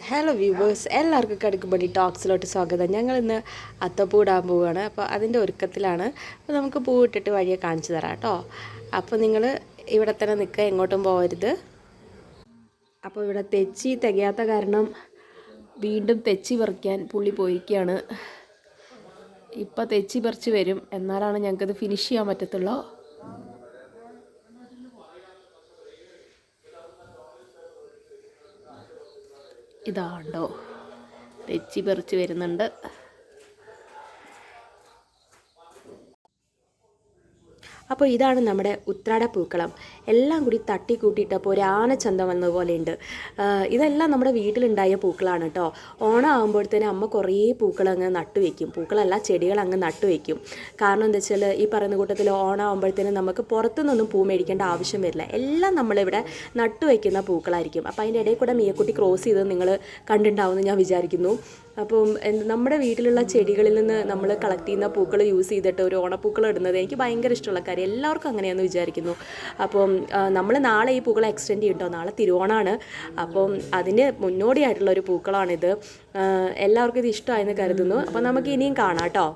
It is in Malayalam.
ഹലോ വ്യൂവേഴ്സ്, എല്ലാവർക്കും കടുക്കുപടി ടോക്സിലോട്ട് സ്വാഗതം. ഞങ്ങളിന്ന് അത്തപ്പൂ ഇടാൻ പോവുകയാണ്. അപ്പോൾ അതിൻ്റെ ഒരുക്കത്തിലാണ്. അപ്പോൾ നമുക്ക് പൂ ഇട്ടിട്ട് വഴിയെ കാണിച്ചു തരാം കേട്ടോ. അപ്പോൾ നിങ്ങൾ ഇവിടെ തന്നെ നിൽക്കുക, എങ്ങോട്ടും പോകരുത്. അപ്പോൾ ഇവിടെ തെച്ചി തികയാത്ത കാരണം വീണ്ടും തെച്ചി പറിക്കാൻ പുള്ളി പോയിരിക്കുകയാണ്. ഇപ്പോൾ തെച്ചി പറിച്ച് വരും, എന്നാലാണ് ഞങ്ങൾക്കത് ഫിനിഷ് ചെയ്യാൻ പറ്റത്തുള്ളൂ. ഇതാണ്ടോ തെച്ചി പറിച്ച് വരുന്നുണ്ട്. അപ്പോൾ ഇതാണ് നമ്മുടെ ഉത്രാട പൂക്കളം. എല്ലാം കൂടി തട്ടി കൂട്ടിയിട്ടപ്പോൾ ഒരു ആനച്ചന്തം വന്നതുപോലെ ഉണ്ട്. ഇതെല്ലാം നമ്മുടെ വീട്ടിലുണ്ടായ പൂക്കളാണ് കേട്ടോ. ഓണം ആകുമ്പോഴത്തേനും അമ്മ കുറേ പൂക്കൾ അങ്ങ് നട്ടുവെക്കും. പൂക്കളല്ല, ചെടികൾ അങ്ങ് നട്ടുവെക്കും. കാരണം എന്താ വെച്ചാൽ ഈ പറയുന്ന കൂട്ടത്തിൽ ഓണം ആകുമ്പോഴത്തേനും നമുക്ക് പുറത്തുനിന്നൊന്നും പൂ മേടിക്കേണ്ട ആവശ്യം വരില്ല. എല്ലാം നമ്മളിവിടെ നട്ടുവെക്കുന്ന പൂക്കളായിരിക്കും. അപ്പോൾ അതിൻ്റെ ഇടയിൽ കൂടെ മിയക്കുട്ടി ക്രോസ് ചെയ്ത് നിങ്ങൾ കണ്ടിട്ടുണ്ടാവുമെന്ന് ഞാൻ വിചാരിക്കുന്നു. അപ്പം നമ്മുടെ വീട്ടിലുള്ള ചെടികളിൽ നിന്ന് നമ്മൾ കളക്ട് ചെയ്യുന്ന പൂക്കൾ യൂസ് ചെയ്തിട്ട് ഒരു ഓണപ്പൂക്കൾ ഇടുന്നത് എനിക്ക് ഭയങ്കര ഇഷ്ടമുള്ള കാര്യം. എല്ലാവർക്കും അങ്ങനെയാണെന്ന് വിചാരിക്കുന്നു. അപ്പം നമ്മൾ നാളെ ഈ പൂക്കൾ എക്സ്റ്റെൻഡ് ചെയ്യും കേട്ടോ. നാളെ തിരുവോണമാണ്. അപ്പം അതിന് മുന്നോടിയായിട്ടുള്ള ഒരു പൂക്കളാണിത്. എല്ലാവർക്കും ഇത് ഇഷ്ടമായെന്ന് കരുതുന്നു. അപ്പം നമുക്ക് ഇനിയും കാണാം കേട്ടോ.